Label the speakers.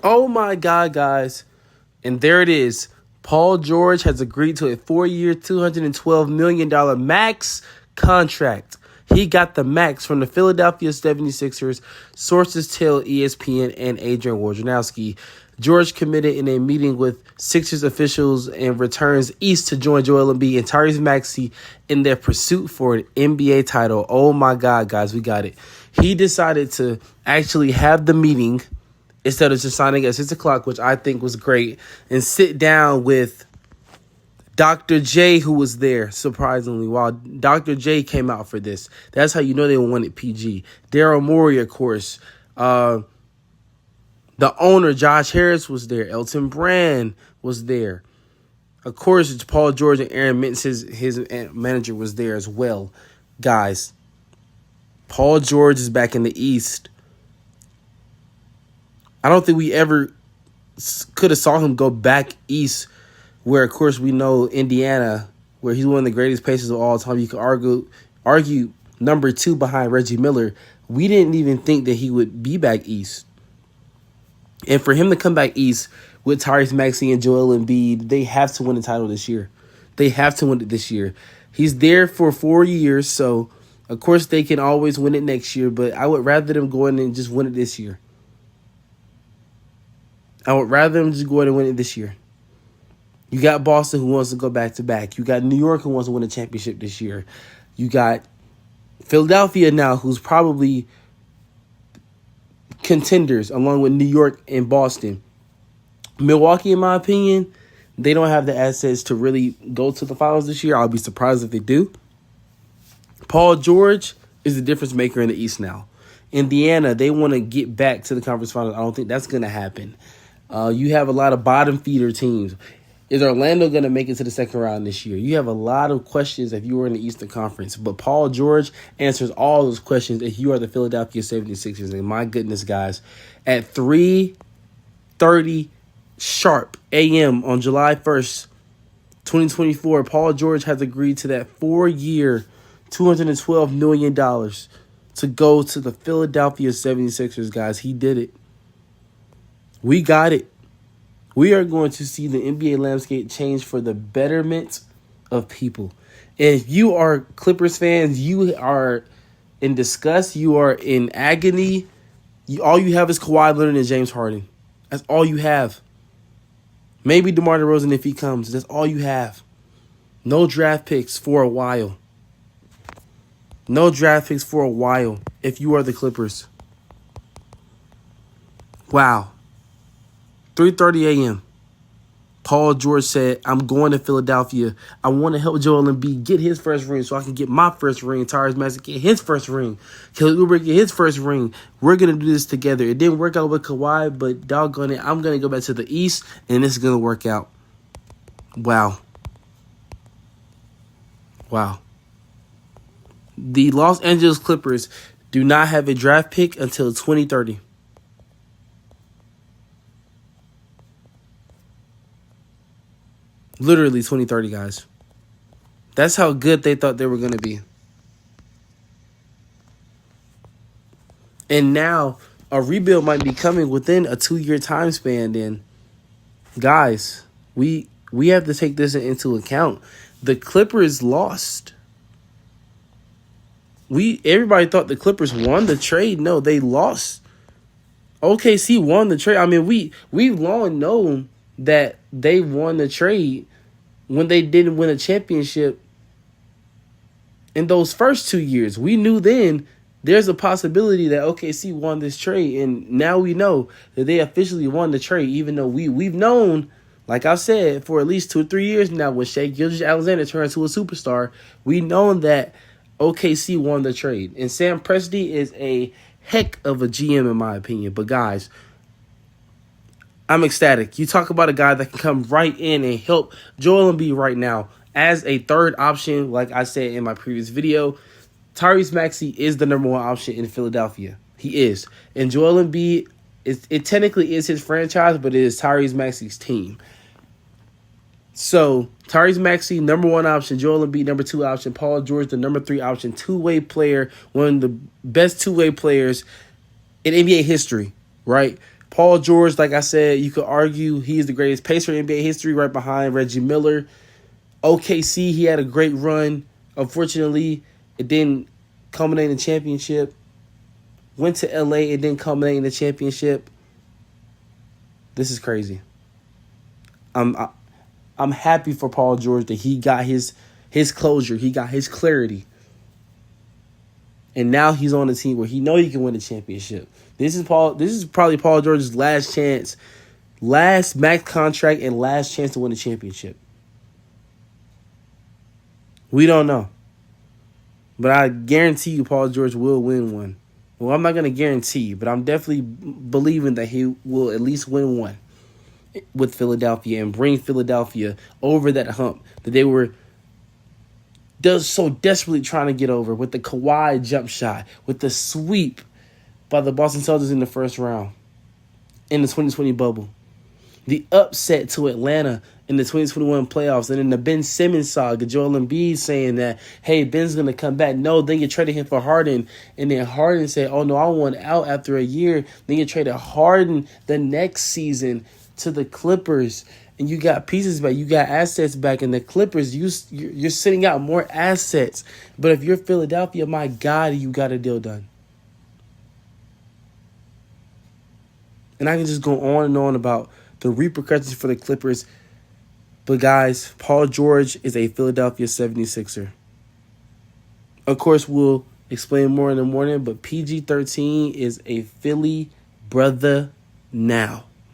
Speaker 1: Oh my God, guys. And there it is. Paul George has agreed to a 4-year, $212 million max contract. He got the max from the Philadelphia 76ers. Sources tell ESPN and Adrian Wojnarowski. George committed in a meeting with Sixers officials and returns east to join Joel Embiid and Tyrese Maxey in their pursuit for an NBA title. Oh my God, guys, we got it. He decided to actually have the meeting instead of just signing at 6 o'clock, which I think was great, and sit down with Dr. J, who was there, surprisingly, while Dr. J came out for this. That's how you know they wanted PG. Daryl Morey, of course. The owner, Josh Harris, was there. Elton Brand was there. Of course, it's Paul George and Aaron Mintz, his manager, was there as well. Guys, Paul George is back in the East. I don't think we ever could have saw him go back east, where, of course, we know Indiana, where he's one of the greatest pacers of all time. You could argue number 2 behind Reggie Miller. We didn't even think that he would be back east. And for him to come back east with Tyrese Maxey and Joel Embiid, they have to win the title this year. They have to win it this year. He's there for 4 years, so, of course, they can always win it next year, but I would rather them go in and just win it this year. I would rather them just go ahead and win it this year. You got Boston, who wants to go back-to-back. You got New York, who wants to win a championship this year. You got Philadelphia now, who's probably contenders along with New York and Boston. Milwaukee, in my opinion, they don't have the assets to really go to the finals this year. I'll be surprised if they do. Paul George is the difference maker in the East now. Indiana, they want to get back to the conference finals. I don't think that's going to happen. You have a lot of bottom feeder teams. Is Orlando going to make it to the second round this year? You have a lot of questions if you were in the Eastern Conference. But Paul George answers all those questions if you are the Philadelphia 76ers. And my goodness, guys, at 3:30 sharp a.m. on July 1st, 2024, Paul George has agreed to that 4-year, $212 million to go to the Philadelphia 76ers, guys. He did it. We got it. We are going to see the NBA landscape change for the betterment of people. If you are Clippers fans, you are in disgust. You are in agony. All you have is Kawhi Leonard and James Harden. That's all you have. Maybe DeMar DeRozan if he comes. That's all you have. No draft picks for a while. No draft picks for a while if you are the Clippers. Wow. 3:30 a.m. Paul George said, I'm going to Philadelphia. I want to help Joel Embiid get his first ring so I can get my first ring. Tyrese Maxey get his first ring. Kelly Oubre get his first ring. We're going to do this together. It didn't work out with Kawhi, but doggone it, I'm going to go back to the East, and this is going to work out. Wow. Wow. The Los Angeles Clippers do not have a draft pick until 2030. Literally 2030, guys. That's how good they thought they were going to be. And now a rebuild might be coming within a 2-year time span. Then, guys, we have to take this into account. The Clippers lost. Everybody thought the Clippers won the trade. No, they lost. OKC won the trade. I mean, we've long known that they won the trade when they didn't win a championship in those first 2 years. We knew then there's a possibility that OKC won this trade, and now we know that they officially won the trade, even though we've known, like I said, for at least 2 or 3 years now, when Shai Gilgeous-Alexander turned into a superstar, we known that OKC won the trade. And Sam Presti is a heck of a GM, in my opinion. But, guys, I'm ecstatic. You talk about a guy that can come right in and help Joel Embiid right now as a third option, like I said in my previous video. Tyrese Maxey is the number 1 option in Philadelphia. He is. And Joel Embiid, it technically is his franchise, but it is Tyrese Maxey's team. So, Tyrese Maxey, number 1 option. Joel Embiid, number 2 option. Paul George, the number 3 option. Two-way player, one of the best two-way players in NBA history, right? Paul George, like I said, you could argue he is the greatest pacer in NBA history, right behind Reggie Miller. OKC, he had a great run. Unfortunately, it didn't culminate in the championship. Went to LA, it didn't culminate in the championship. This is crazy. I'm happy for Paul George that he got his closure. He got his clarity. And now he's on a team where he know he can win the championship. This is probably Paul George's last chance, last max contract, and last chance to win the championship. We don't know. But I guarantee you Paul George will win one. Well, I'm not going to guarantee, but I'm definitely believing that he will at least win one with Philadelphia and bring Philadelphia over that hump that they were so desperately trying to get over with the Kawhi jump shot, with the sweep by the Boston Celtics in the first round in the 2020 bubble, the upset to Atlanta in the 2021 playoffs, and then the Ben Simmons saga, Joel Embiid saying that, hey, Ben's going to come back. No, then you traded him for Harden, and then Harden said, oh, no, I want out after a year. Then you traded Harden the next season to the Clippers, and you got pieces back, you got assets back, and the Clippers, you're sending out more assets. But if you're Philadelphia, my God, you got a deal done. And I can just go on and on about the repercussions for the Clippers. But guys, Paul George is a Philadelphia 76er. Of course, we'll explain more in the morning, but PG-13 is a Philly brother now.